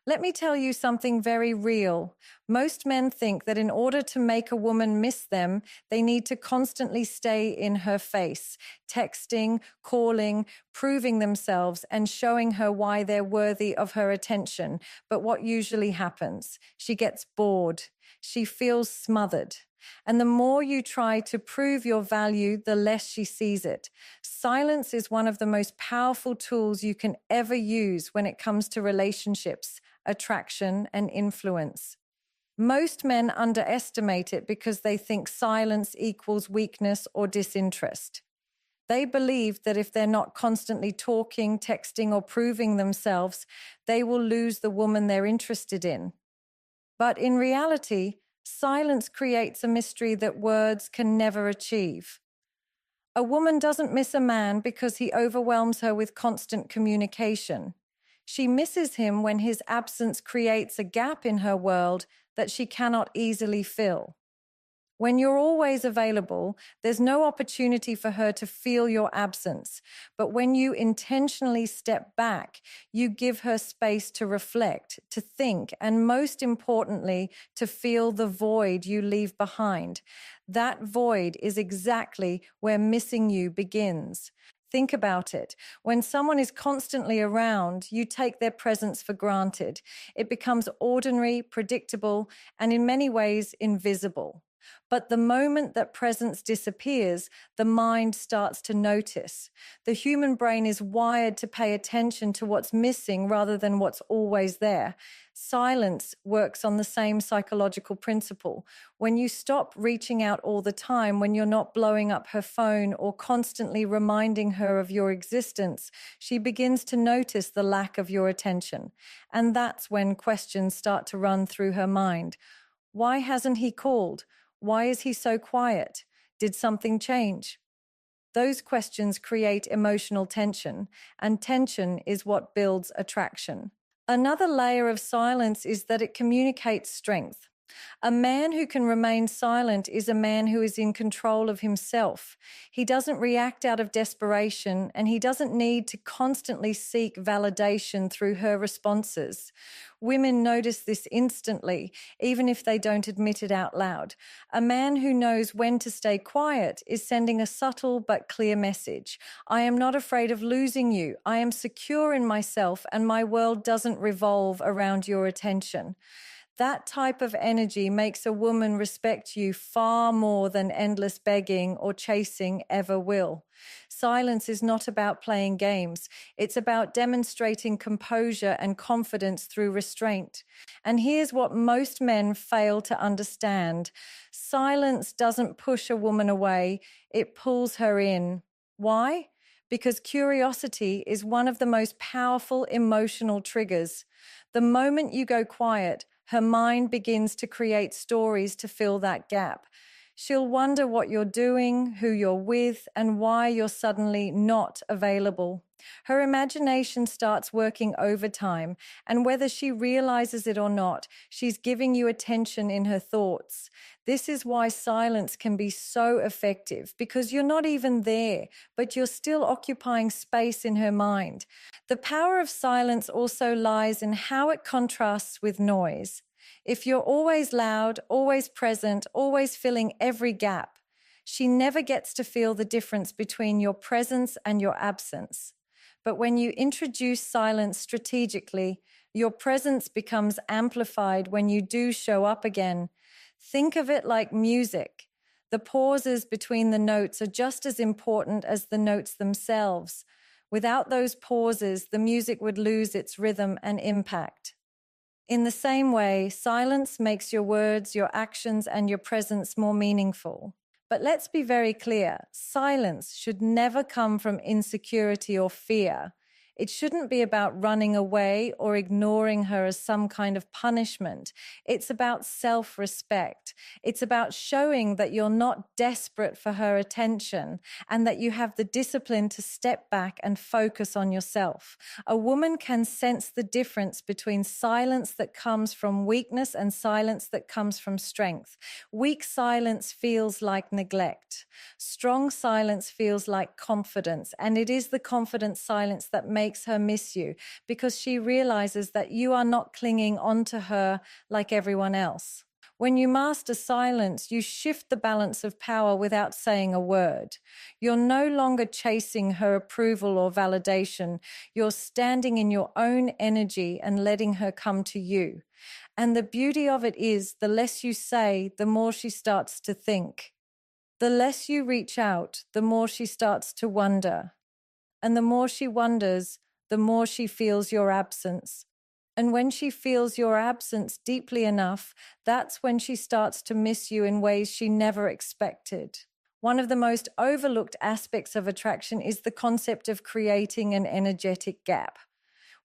Let me tell you something very real. Most men think that in order to make a woman miss them, they need to constantly stay in her face, texting, calling, proving themselves, and showing her why they're worthy of her attention. But what usually happens? She gets bored. She feels smothered. And the more you try to prove your value, the less she sees it. Silence is one of the most powerful tools you can ever use when it comes to relationships, attraction, and influence. Most men underestimate it because they think silence equals weakness or disinterest. They believe that if they're not constantly talking, texting, or proving themselves, they will lose the woman they're interested in. But in reality, silence creates a mystery that words can never achieve. A woman doesn't miss a man because he overwhelms her with constant communication. She misses him when his absence creates a gap in her world that she cannot easily fill. When you're always available, there's no opportunity for her to feel your absence. But when you intentionally step back, you give her space to reflect, to think, and most importantly, to feel the void you leave behind. That void is exactly where missing you begins. Think about it. When someone is constantly around, you take their presence for granted. It becomes ordinary, predictable, and in many ways invisible. But the moment that presence disappears, the mind starts to notice. The human brain is wired to pay attention to what's missing rather than what's always there. Silence works on the same psychological principle. When you stop reaching out all the time, when you're not blowing up her phone or constantly reminding her of your existence, she begins to notice the lack of your attention. And that's when questions start to run through her mind. Why hasn't he called? Why is he so quiet? Did something change? Those questions create emotional tension, and tension is what builds attraction. Another layer of silence is that it communicates strength. A man who can remain silent is a man who is in control of himself. He doesn't react out of desperation, and he doesn't need to constantly seek validation through her responses. Women notice this instantly, even if they don't admit it out loud. A man who knows when to stay quiet is sending a subtle but clear message. I am not afraid of losing you. I am secure in myself, and my world doesn't revolve around your attention. That type of energy makes a woman respect you far more than endless begging or chasing ever will. Silence is not about playing games. It's about demonstrating composure and confidence through restraint. And here's what most men fail to understand. Silence doesn't push a woman away, it pulls her in. Why? Because curiosity is one of the most powerful emotional triggers. The moment you go quiet, her mind begins to create stories to fill that gap. She'll wonder what you're doing, who you're with, and why you're suddenly not available. Her imagination starts working overtime, and whether she realizes it or not, she's giving you attention in her thoughts. This is why silence can be so effective, because you're not even there, but you're still occupying space in her mind. The power of silence also lies in how it contrasts with noise. If you're always loud, always present, always filling every gap, she never gets to feel the difference between your presence and your absence. But when you introduce silence strategically, your presence becomes amplified when you do show up again. Think of it like music. The pauses between the notes are just as important as the notes themselves. Without those pauses, the music would lose its rhythm and impact. In the same way, silence makes your words, your actions, and your presence more meaningful. But let's be very clear, silence should never come from insecurity or fear. It shouldn't be about running away or ignoring her as some kind of punishment. It's about self-respect. It's about showing that you're not desperate for her attention and that you have the discipline to step back and focus on yourself. A woman can sense the difference between silence that comes from weakness and silence that comes from strength. Weak silence feels like neglect. Strong silence feels like confidence, and it is the confident silence that makes makes her miss you, because she realizes that you are not clinging onto her like everyone else. When you master silence, you shift the balance of power without saying a word. You're no longer chasing her approval or validation. You're standing in your own energy and letting her come to you. And the beauty of it is, the less you say, the more she starts to think. The less you reach out, the more she starts to wonder. And the more she wonders, the more she feels your absence. And when she feels your absence deeply enough, that's when she starts to miss you in ways she never expected. One of the most overlooked aspects of attraction is the concept of creating an energetic gap.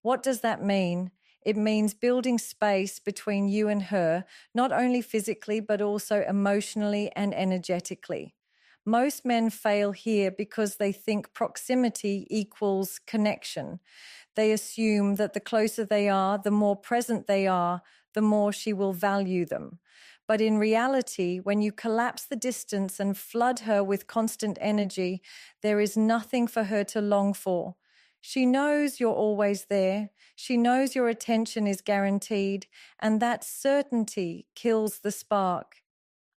What does that mean? It means building space between you and her, not only physically, but also emotionally and energetically. Most men fail here because they think proximity equals connection. They assume that the closer they are, the more present they are, the more she will value them. But in reality, when you collapse the distance and flood her with constant energy, there is nothing for her to long for. She knows you're always there. She knows your attention is guaranteed, and that certainty kills the spark.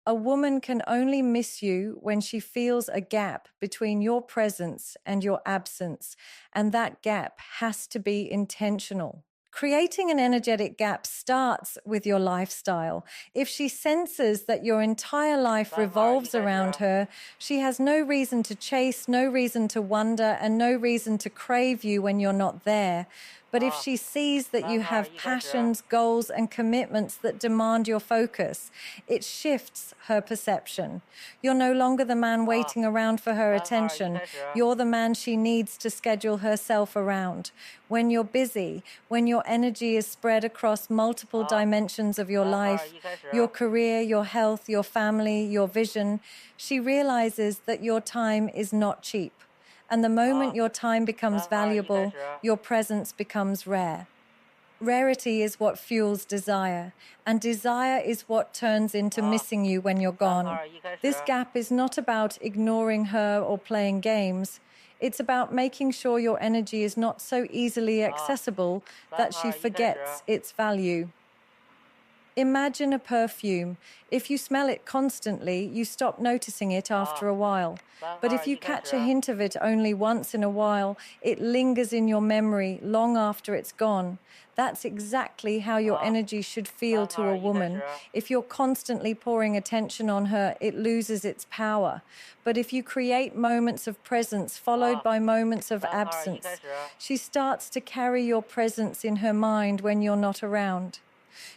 A woman can only miss you when she feels a gap between your presence and your absence, and that gap has to be intentional. Creating an energetic gap starts with your lifestyle. If she senses that your entire life revolves around her, she has no reason to chase, no reason to wonder, and no reason to crave you when you're not there. But if she sees that you have passions, goals, and commitments that demand your focus, it shifts her perception. You're no longer the man waiting around for her attention. You're the man she needs to schedule herself around. When you're busy, when your energy is spread across multiple dimensions of your life, your career, your health, your family, your vision, she realizes that your time is not cheap. And the moment your time becomes valuable, your presence becomes rare. Rarity is what fuels desire, and desire is what turns into missing you when you're gone. This gap is not about ignoring her or playing games. It's about making sure your energy is not so easily accessible that she forgets its value. Imagine a perfume. If you smell it constantly, you stop noticing it after a while. But if you catch a hint of it only once in a while, it lingers in your memory long after it's gone. That's exactly how your energy should feel to a woman. If you're constantly pouring attention on her, it loses its power. But if you create moments of presence followed by moments of absence, she starts to carry your presence in her mind when you're not around.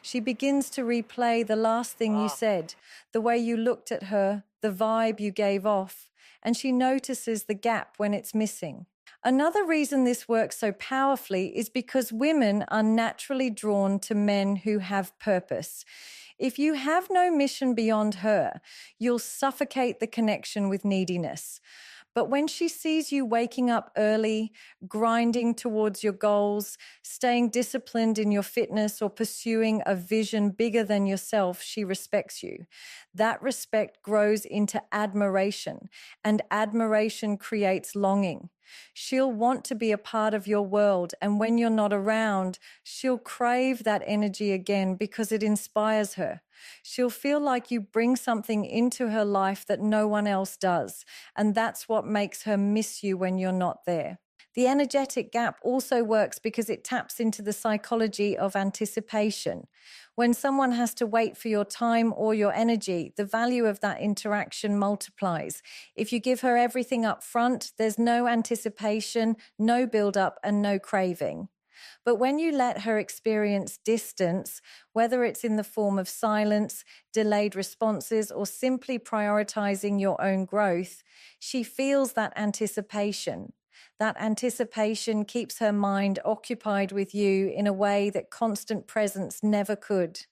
She begins to replay the last thing you said, the way you looked at her, the vibe you gave off, and she notices the gap when it's missing. Another reason this works so powerfully is because women are naturally drawn to men who have purpose. If you have no mission beyond her, you'll suffocate the connection with neediness. But when she sees you waking up early, grinding towards your goals, staying disciplined in your fitness, or pursuing a vision bigger than yourself, she respects you. That respect grows into admiration, and admiration creates longing. She'll want to be a part of your world, and when you're not around, she'll crave that energy again because it inspires her. She'll feel like you bring something into her life that no one else does, and that's what makes her miss you when you're not there. The energetic gap also works because it taps into the psychology of anticipation. When someone has to wait for your time or your energy, the value of that interaction multiplies. If you give her everything up front, there's no anticipation, no build-up, and no craving. But when you let her experience distance, whether it's in the form of silence, delayed responses, or simply prioritizing your own growth, she feels that anticipation. That anticipation keeps her mind occupied with you in a way that constant presence never could.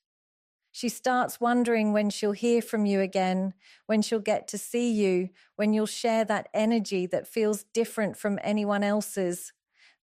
She starts wondering when she'll hear from you again, when she'll get to see you, when you'll share that energy that feels different from anyone else's.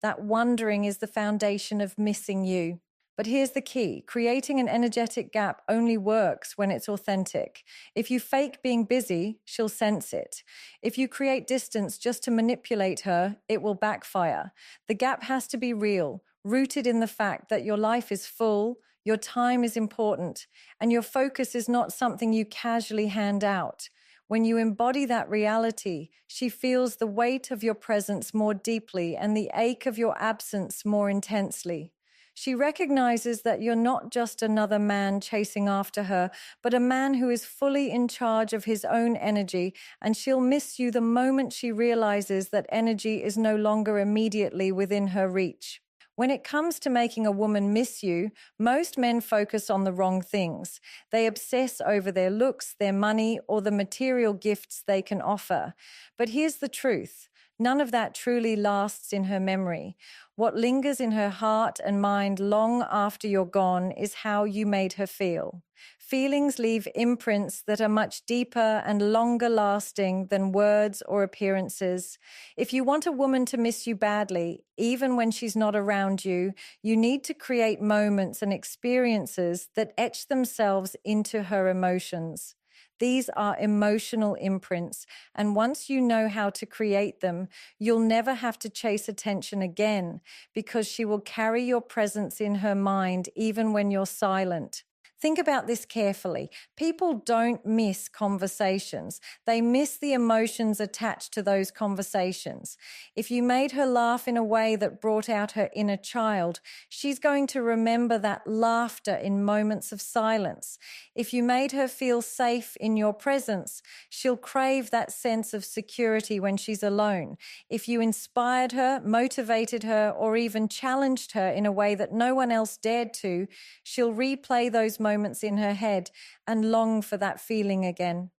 That wondering is the foundation of missing you. But here's the key. Creating an energetic gap only works when it's authentic. If you fake being busy, she'll sense it. If you create distance just to manipulate her, it will backfire. The gap has to be real, rooted in the fact that your life is full, your time is important, and your focus is not something you casually hand out. When you embody that reality, she feels the weight of your presence more deeply and the ache of your absence more intensely. She recognizes that you're not just another man chasing after her, but a man who is fully in charge of his own energy, and she'll miss you the moment she realizes that energy is no longer immediately within her reach. When it comes to making a woman miss you, most men focus on the wrong things. They obsess over their looks, their money, or the material gifts they can offer. But here's the truth. None of that truly lasts in her memory. What lingers in her heart and mind long after you're gone is how you made her feel. Feelings leave imprints that are much deeper and longer lasting than words or appearances. If you want a woman to miss you badly, even when she's not around you, you need to create moments and experiences that etch themselves into her emotions. These are emotional imprints, and once you know how to create them, you'll never have to chase attention again because she will carry your presence in her mind even when you're silent. Think about this carefully. People don't miss conversations. They miss the emotions attached to those conversations. If you made her laugh in a way that brought out her inner child, she's going to remember that laughter in moments of silence. If you made her feel safe in your presence, she'll crave that sense of security when she's alone. If you inspired her, motivated her, or even challenged her in a way that no one else dared to, she'll replay those moments in her head and long for that feeling again.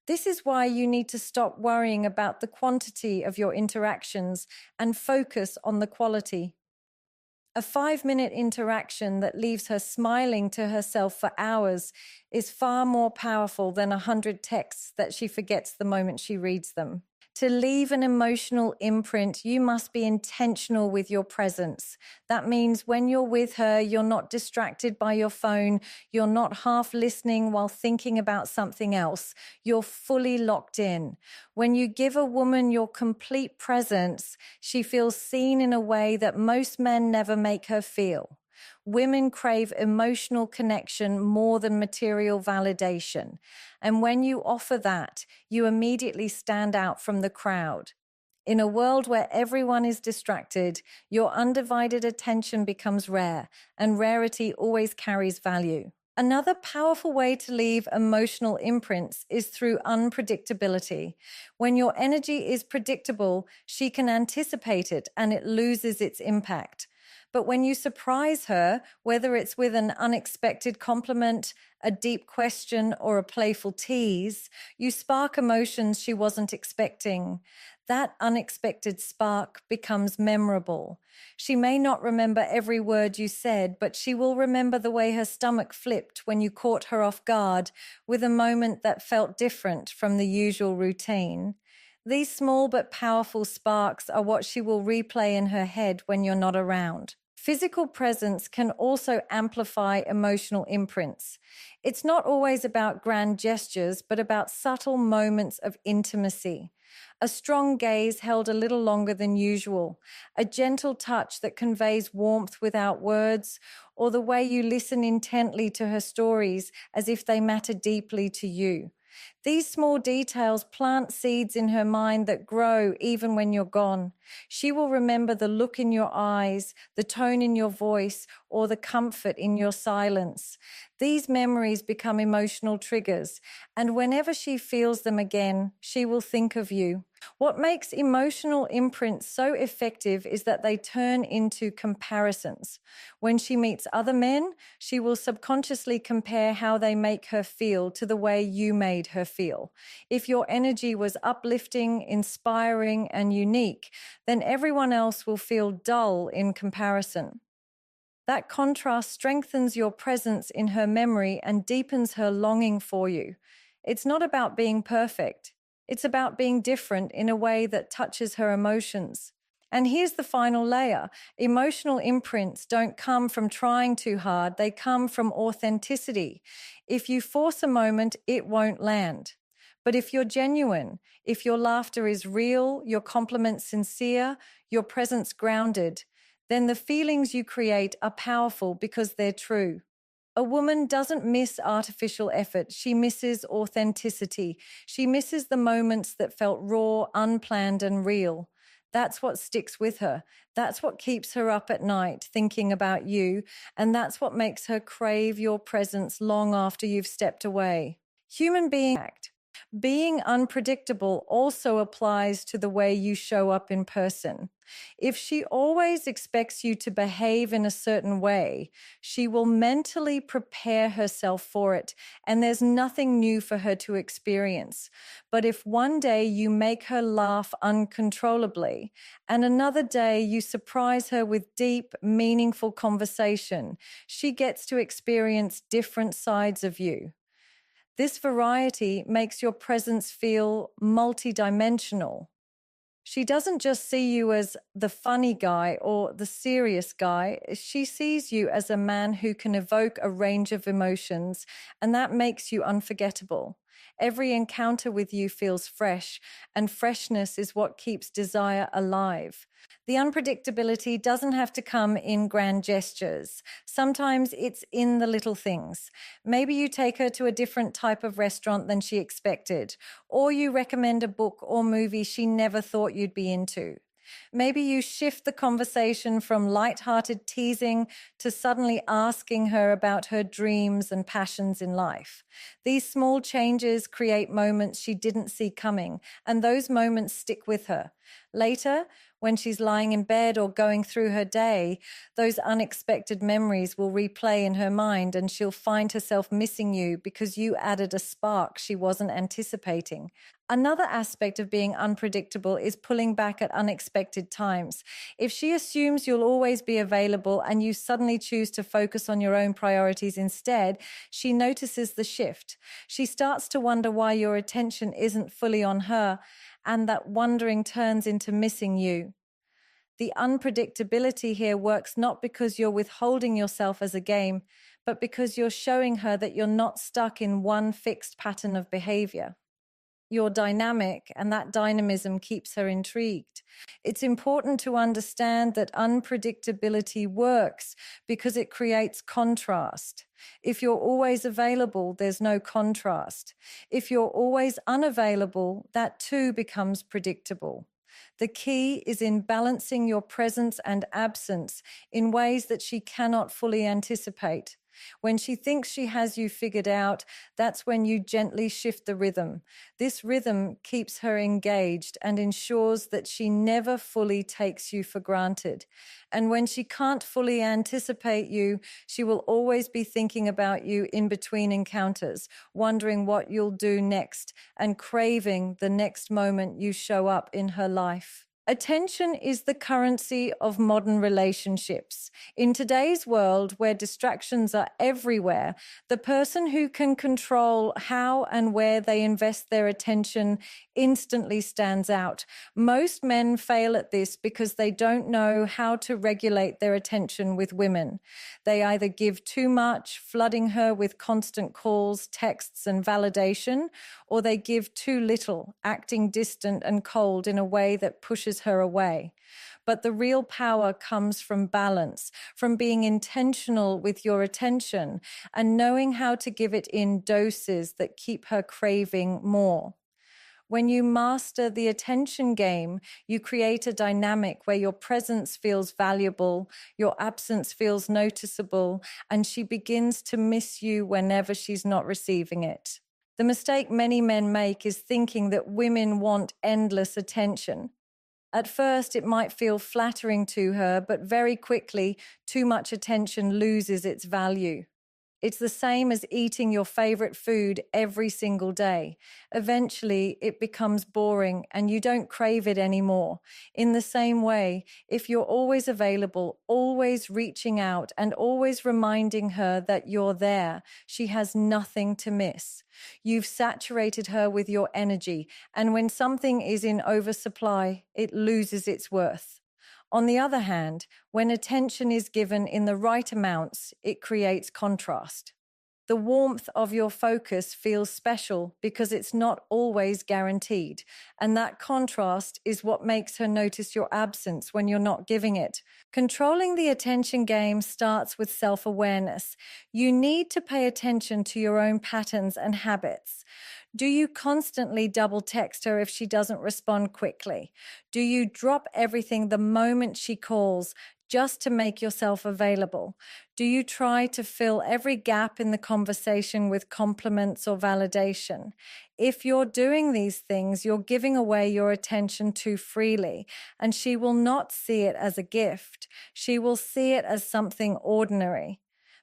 This is why you need to stop worrying about the quantity of your interactions and focus on the quality. A 5-minute interaction that leaves her smiling to herself for hours is far more powerful than 100 texts that she forgets the moment she reads them. To leave an emotional imprint, you must be intentional with your presence. That means when you're with her, you're not distracted by your phone, you're not half listening while thinking about something else. You're fully locked in. When you give a woman your complete presence, she feels seen in a way that most men never make her feel. Women crave emotional connection more than material validation. And when you offer that, you immediately stand out from the crowd. In a world where everyone is distracted, your undivided attention becomes rare, and rarity always carries value. Another powerful way to leave emotional imprints is through unpredictability. When your energy is predictable, she can anticipate it and it loses its impact. But when you surprise her, whether it's with an unexpected compliment, a deep question, or a playful tease, you spark emotions she wasn't expecting. That unexpected spark becomes memorable. She may not remember every word you said, but she will remember the way her stomach flipped when you caught her off guard with a moment that felt different from the usual routine. These small but powerful sparks are what she will replay in her head when you're not around. Physical presence can also amplify emotional imprints. It's not always about grand gestures, but about subtle moments of intimacy. A strong gaze held a little longer than usual, a gentle touch that conveys warmth without words, or the way you listen intently to her stories as if they matter deeply to you. These small details plant seeds in her mind that grow even when you're gone. She will remember the look in your eyes, the tone in your voice, or the comfort in your silence. These memories become emotional triggers, and whenever she feels them again, she will think of you. What makes emotional imprints so effective is that they turn into comparisons. When she meets other men, she will subconsciously compare how they make her feel to the way you made her feel. If your energy was uplifting, inspiring, and unique, then everyone else will feel dull in comparison. That contrast strengthens your presence in her memory and deepens her longing for you. It's not about being perfect. It's about being different in a way that touches her emotions. And here's the final layer. Emotional imprints don't come from trying too hard, they come from authenticity. If you force a moment, it won't land. But if you're genuine, if your laughter is real, your compliments sincere, your presence grounded, then the feelings you create are powerful because they're true. A woman doesn't miss artificial effort. She misses authenticity. She misses the moments that felt raw, unplanned, and real. That's what sticks with her. That's what keeps her up at night thinking about you. And that's what makes her crave your presence long after you've stepped away. Human being unpredictable also applies to the way you show up in person. If she always expects you to behave in a certain way, she will mentally prepare herself for it, and there's nothing new for her to experience. But if one day you make her laugh uncontrollably, and another day you surprise her with deep, meaningful conversation, she gets to experience different sides of you. This variety makes your presence feel multidimensional. She doesn't just see you as the funny guy or the serious guy. She sees you as a man who can evoke a range of emotions, and that makes you unforgettable. Every encounter with you feels fresh, and freshness is what keeps desire alive. The unpredictability doesn't have to come in grand gestures. Sometimes it's in the little things. Maybe you take her to a different type of restaurant than she expected, or you recommend a book or movie she never thought you'd be into. Maybe you shift the conversation from light-hearted teasing to suddenly asking her about her dreams and passions in life. These small changes create moments she didn't see coming, and those moments stick with her. Later, when she's lying in bed or going through her day, those unexpected memories will replay in her mind, and she'll find herself missing you because you added a spark she wasn't anticipating. Another aspect of being unpredictable is pulling back at unexpected times. If she assumes you'll always be available and you suddenly choose to focus on your own priorities instead, she notices the shift. She starts to wonder why your attention isn't fully on her, and that wondering turns into missing you. The unpredictability here works not because you're withholding yourself as a game, but because you're showing her that you're not stuck in one fixed pattern of behavior. You're dynamic, and that dynamism keeps her intrigued. It's important to understand that unpredictability works because it creates contrast. If you're always available, there's no contrast. If you're always unavailable, that too becomes predictable. The key is in balancing your presence and absence in ways that she cannot fully anticipate. When she thinks she has you figured out, that's when you gently shift the rhythm. This rhythm keeps her engaged and ensures that she never fully takes you for granted. And when she can't fully anticipate you, she will always be thinking about you in between encounters, wondering what you'll do next and craving the next moment you show up in her life. Attention is the currency of modern relationships. In today's world, where distractions are everywhere, the person who can control how and where they invest their attention instantly stands out. Most men fail at this because they don't know how to regulate their attention with women. They either give too much, flooding her with constant calls, texts, and validation, or they give too little, acting distant and cold in a way that pushes her away. But the real power comes from balance, from being intentional with your attention and knowing how to give it in doses that keep her craving more. When you master the attention game, you create a dynamic where your presence feels valuable, your absence feels noticeable, and she begins to miss you whenever she's not receiving it. The mistake many men make is thinking that women want endless attention. At first, it might feel flattering to her, but very quickly, too much attention loses its value. It's the same as eating your favorite food every single day. Eventually, it becomes boring and you don't crave it anymore. In the same way, if you're always available, always reaching out, and always reminding her that you're there, she has nothing to miss. You've saturated her with your energy, and when something is in oversupply, it loses its worth. On the other hand, when attention is given in the right amounts, it creates contrast. The warmth of your focus feels special because it's not always guaranteed, and that contrast is what makes her notice your absence when you're not giving it. Controlling the attention game starts with self-awareness. You need to pay attention to your own patterns and habits. Do you constantly double text her if she doesn't respond quickly? Do you drop everything the moment she calls just to make yourself available? Do you try to fill every gap in the conversation with compliments or validation? If you're doing these things, you're giving away your attention too freely, and she will not see it as a gift. She will see it as something ordinary.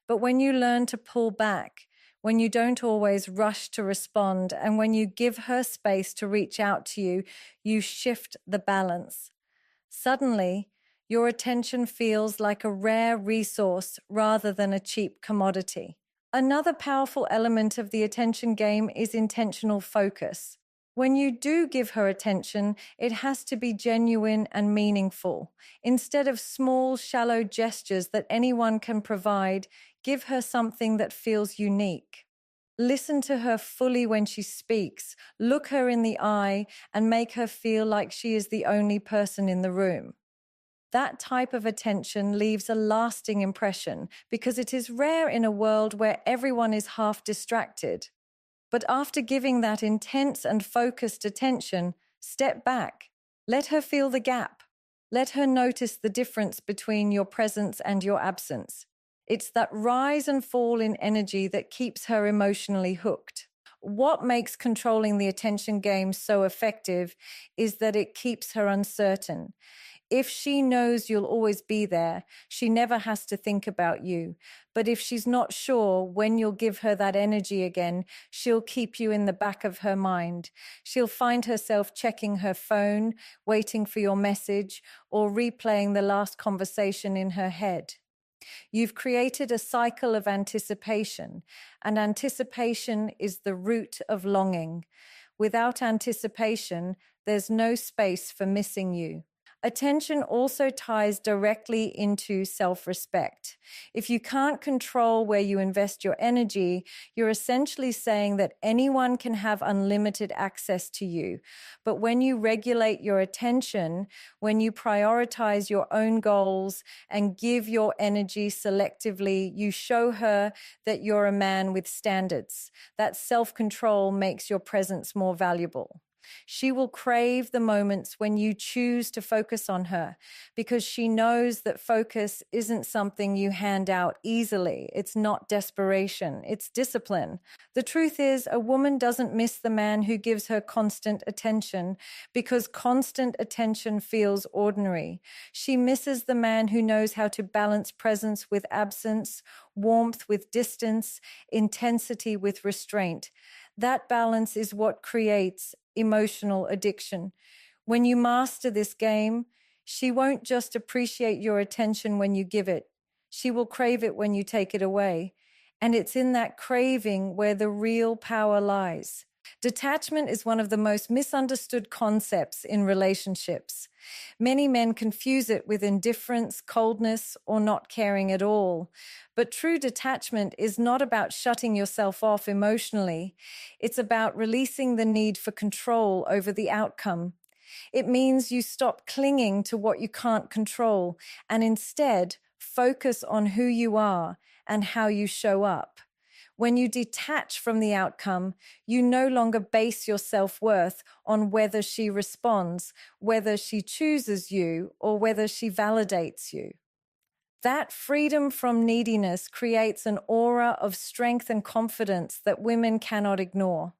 But when you learn to pull back, when you don't always rush to respond, and when you give her space to reach out to you, you shift the balance. Suddenly, your attention feels like a rare resource rather than a cheap commodity. Another powerful element of the attention game is intentional focus. When you do give her attention, it has to be genuine and meaningful. Instead of small, shallow gestures that anyone can provide, give her something that feels unique. Listen to her fully when she speaks, look her in the eye, and make her feel like she is the only person in the room. That type of attention leaves a lasting impression because it is rare in a world where everyone is half distracted. But after giving that intense and focused attention, step back. Let her feel the gap. Let her notice the difference between your presence and your absence. It's that rise and fall in energy that keeps her emotionally hooked. What makes controlling the attention game so effective is that it keeps her uncertain. If she knows you'll always be there, she never has to think about you. But if she's not sure when you'll give her that energy again, she'll keep you in the back of her mind. She'll find herself checking her phone, waiting for your message, or replaying the last conversation in her head. You've created a cycle of anticipation, and anticipation is the root of longing. Without anticipation, there's no space for missing you. Attention also ties directly into self-respect. If you can't control where you invest your energy, you're essentially saying that anyone can have unlimited access to you. But when you regulate your attention, when you prioritize your own goals and give your energy selectively, you show her that you're a man with standards. That self-control makes your presence more valuable. She will crave the moments when you choose to focus on her because she knows that focus isn't something you hand out easily. It's not desperation, it's discipline. The truth is, a woman doesn't miss the man who gives her constant attention because constant attention feels ordinary. She misses the man who knows how to balance presence with absence, warmth with distance, intensity with restraint. That balance is what creates emotional addiction. When you master this game, she won't just appreciate your attention when you give it. She will crave it when you take it away. And it's in that craving where the real power lies. Detachment is one of the most misunderstood concepts in relationships. Many men confuse it with indifference, coldness, or not caring at all. But true detachment is not about shutting yourself off emotionally. It's about releasing the need for control over the outcome. It means you stop clinging to what you can't control and instead focus on who you are and how you show up. When you detach from the outcome, you no longer base your self-worth on whether she responds, whether she chooses you, or whether she validates you. That freedom from neediness creates an aura of strength and confidence that women cannot ignore.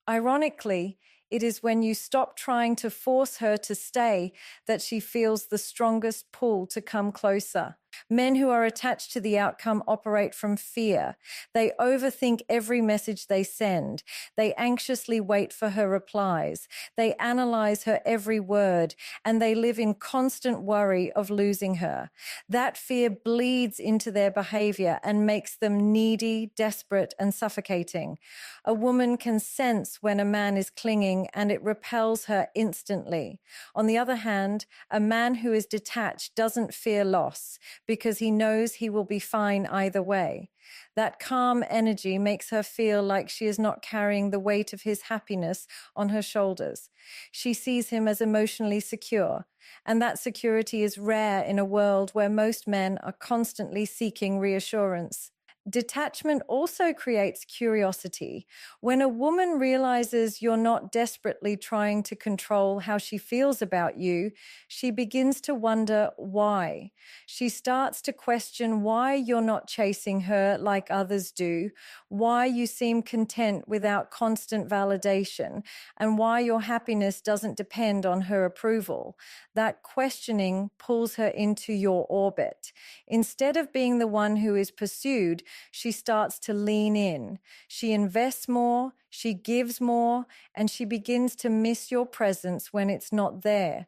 Ironically, it is when you stop trying to force her to stay that she feels the strongest pull to come closer. Men who are attached to the outcome operate from fear. They overthink every message they send. They anxiously wait for her replies. They analyze her every word, and they live in constant worry of losing her. That fear bleeds into their behavior and makes them needy, desperate, and suffocating. A woman can sense when a man is clinging, and it repels her instantly. On the other hand, a man who is detached doesn't fear loss because he knows he will be fine either way. That calm energy makes her feel like she is not carrying the weight of his happiness on her shoulders. She sees him as emotionally secure, and that security is rare in a world where most men are constantly seeking reassurance. Detachment also creates curiosity. When a woman realizes you're not desperately trying to control how she feels about you, she begins to wonder why. She starts to question why you're not chasing her like others do, why you seem content without constant validation, and why your happiness doesn't depend on her approval. That questioning pulls her into your orbit. Instead of being the one who is pursued, she starts to lean in. She invests more, she gives more, and she begins to miss your presence when it's not there.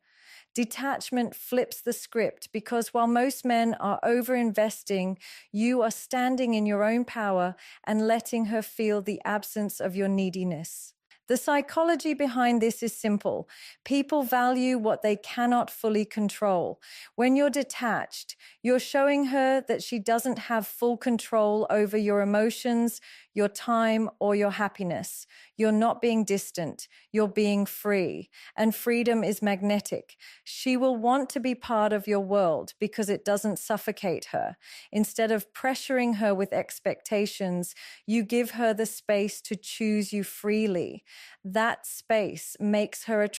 Detachment flips the script because while most men are over-investing, you are standing in your own power and letting her feel the absence of your neediness. The psychology behind this is simple. People value what they cannot fully control. When you're detached, you're showing her that she doesn't have full control over your emotions, your time, or your happiness. You're not being distant. You're being free. And freedom is magnetic. She will want to be part of your world because it doesn't suffocate her. Instead of pressuring her with expectations, you give her the space to choose you freely. That space makes her